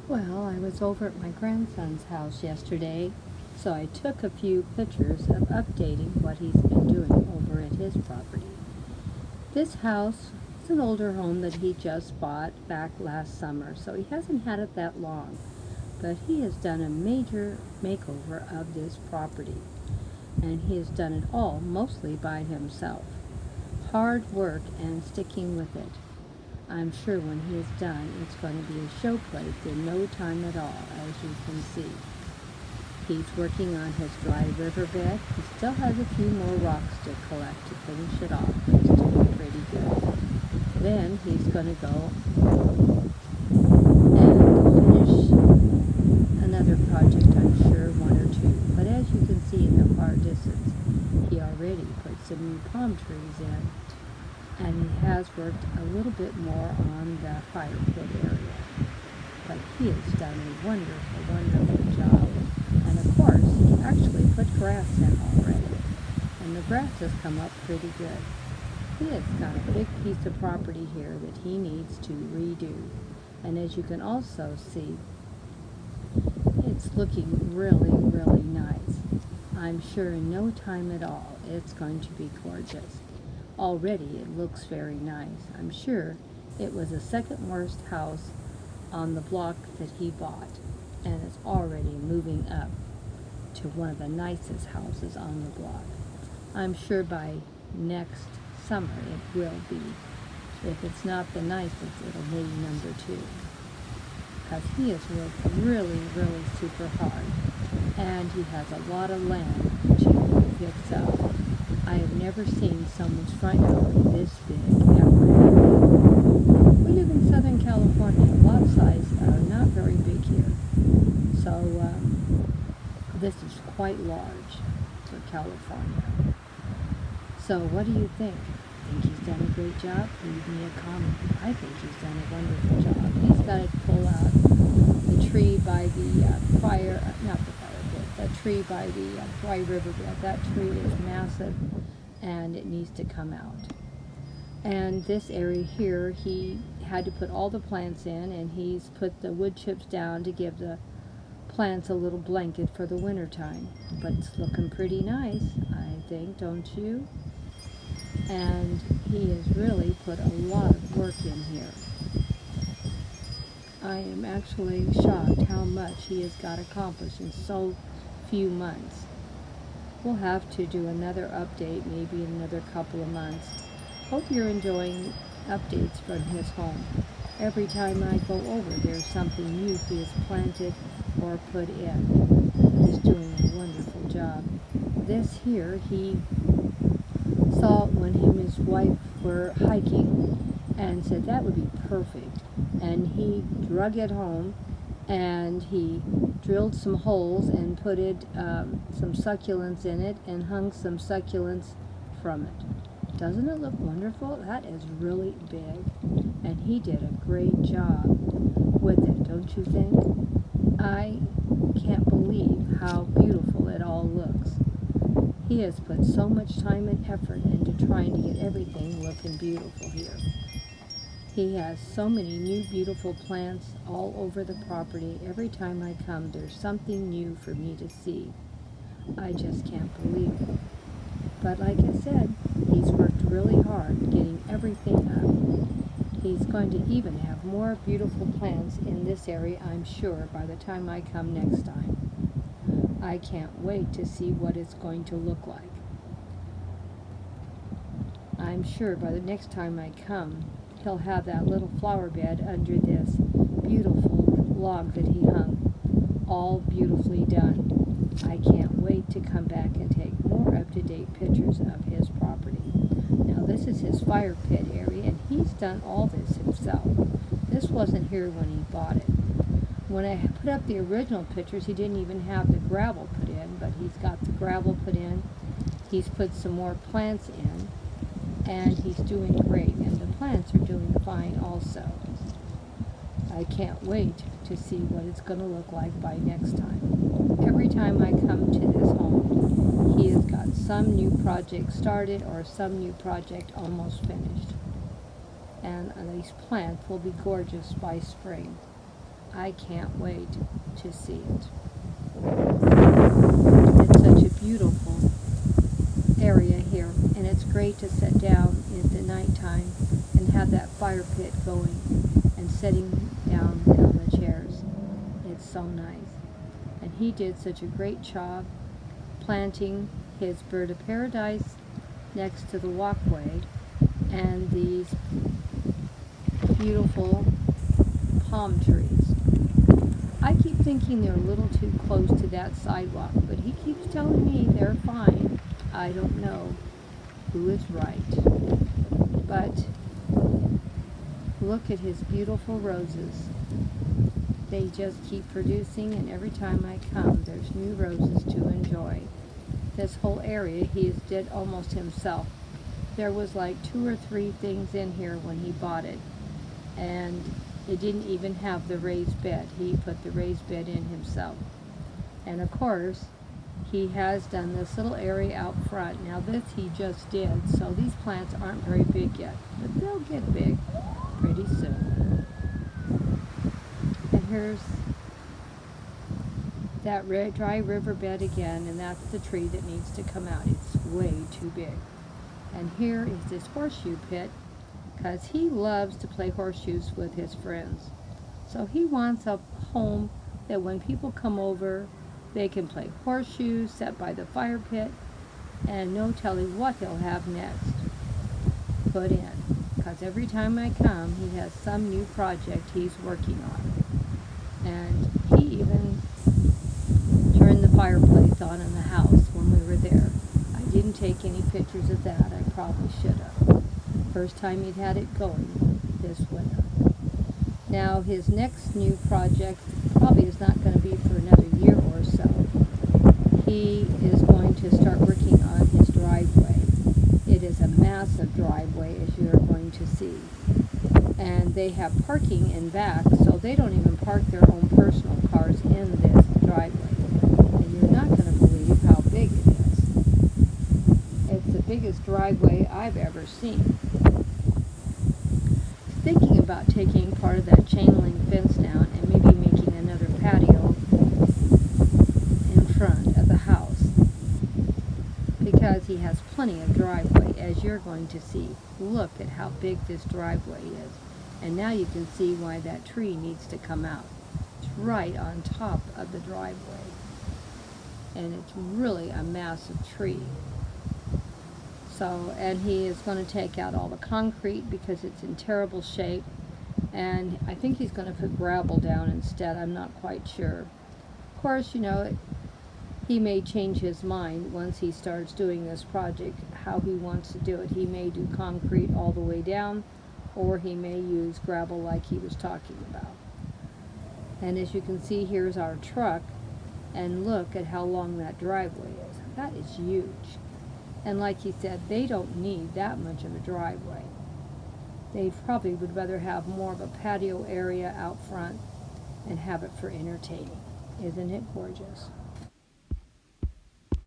Well, I was over at my grandson's house yesterday, so I took a few pictures of updating what he's been doing over at his property. This house is an older home that he just bought back last summer, so he hasn't had it that long, but he has done a major makeover of this property, and he has done it all mostly by himself. Hard work and sticking with it. I'm sure when he is done, it's going to be a show place in no time at all, as you can see. He's working on his dry riverbed. He still has a few more rocks to collect to finish it off, but he's doing pretty good. Then he's going to go and finish another project, I'm sure, one or two. But as you can see in the far distance, he already put some new palm trees in. And he has worked a little bit more on the fire pit area. But he has done a wonderful, wonderful job. And of course, he actually put grass in already. And the grass has come up pretty good. He has got a big piece of property here that he needs to redo. And as you can also see, it's looking really, really nice. I'm sure in no time at all, it's going to be gorgeous. Already it looks very nice. I'm sure it was the second worst house on the block that he bought, and it's already moving up to one of the nicest houses on the block. I'm sure by next summer it will be. If it's not the nicest, it'll be number 2. Because he has worked really, really super hard, and he has a lot of land to fix up. I have never seen someone's front yard this big ever. We live in Southern California. Lot size are not very big here. So this is quite large for California. So what do you think? Think he's done a great job? Leave me a comment. I think he's done a wonderful job. He's got to pull out the tree by the the tree by the dry riverbed. That tree is massive and it needs to come out. And this area here, he had to put all the plants in, and he's put the wood chips down to give the plants a little blanket for the winter time. But it's looking pretty nice, I think, don't you? And he has really put a lot of work in here. I am actually shocked how much he has got accomplished in so few months. We'll have to do another update maybe in another couple of months. Hope you're enjoying updates from his home. Every time I go over, there's something new he has planted or put in. He's doing a wonderful job. This here, he saw when him and his wife were hiking and said that would be perfect. And he drug it home and he drilled some holes and put some succulents in it and hung some succulents from it. Doesn't it look wonderful? That is really big. And he did a great job with it, don't you think? I can't believe how beautiful it all looks. He has put so much time and effort into trying to get everything looking beautiful here. He has so many new beautiful plants all over the property. Every time I come, there's something new for me to see. I just can't believe it. But like I said, he's worked really hard getting everything up. He's going to even have more beautiful plants in this area, I'm sure, by the time I come next time. I can't wait to see what it's going to look like. I'm sure by the next time I come, he'll have that little flower bed under this beautiful log that he hung, all beautifully done. I can't wait to come back and take more up-to-date pictures of his property. Now this is his fire pit area, and he's done all this himself. This wasn't here when he bought it. When I put up the original pictures, he didn't even have the gravel put in, but he's got the gravel put in. He's put some more plants in, and he's doing great, and the plants are doing fine also. I can't wait to see what it's going to look like by next time. Every time I come to this home, he has got some new project started or some new project almost finished. And these plants will be gorgeous by spring. I can't wait to see it. It's such a beautiful area here, and it's great to sit down at the nighttime and have that fire pit going and sitting down on the chairs. It's so nice. And he did such a great job planting his bird of paradise next to the walkway and these beautiful palm trees. I keep thinking they're a little too close to that sidewalk, but he keeps telling me they're fine. I don't know who is right. But look at his beautiful roses. They just keep producing, and every time I come, there's new roses to enjoy. This whole area he did almost himself. There was like 2 or 3 things in here when he bought it, and it didn't even have the raised bed. He put the raised bed in himself. And of course, he has done this little area out front. Now this he just did, so these plants aren't very big yet, but they'll get big pretty soon. And here's that dry riverbed again, and that's the tree that needs to come out. It's way too big. And here is this horseshoe pit, because he loves to play horseshoes with his friends. So he wants a home that when people come over, they can play horseshoes, sit by the fire pit, and no telling what he'll have next put in. Because every time I come, he has some new project he's working on. And he even turned the fireplace on in the house when we were there. I didn't take any pictures of that. I probably should have. First time he'd had it going this winter. Now his next new project probably is not going to be for another year or so. He is going to start working on his driveway. It is a massive driveway, as you're going to see. And they have parking in back, so they don't even park their own personal cars in this driveway. And you're not going to believe how big it is. It's the biggest driveway I've ever seen. Thinking about taking part of that chain link fence down and maybe making another patio in front of the house, because he has plenty of driveway, as you're going to see. Look at how big this driveway is, and now you can see why that tree needs to come out. It's right on top of the driveway, and it's really a massive tree. So, and he is going to take out all the concrete because it's in terrible shape, and I think he's going to put gravel down instead. I'm not quite sure. Of course, you know, he may change his mind once he starts doing this project, how he wants to do it. He may do concrete all the way down, or he may use gravel like he was talking about. And as you can see, here's our truck, and look at how long that driveway is. That is huge. And like he said, they don't need that much of a driveway. They probably would rather have more of a patio area out front and have it for entertaining. Isn't it gorgeous?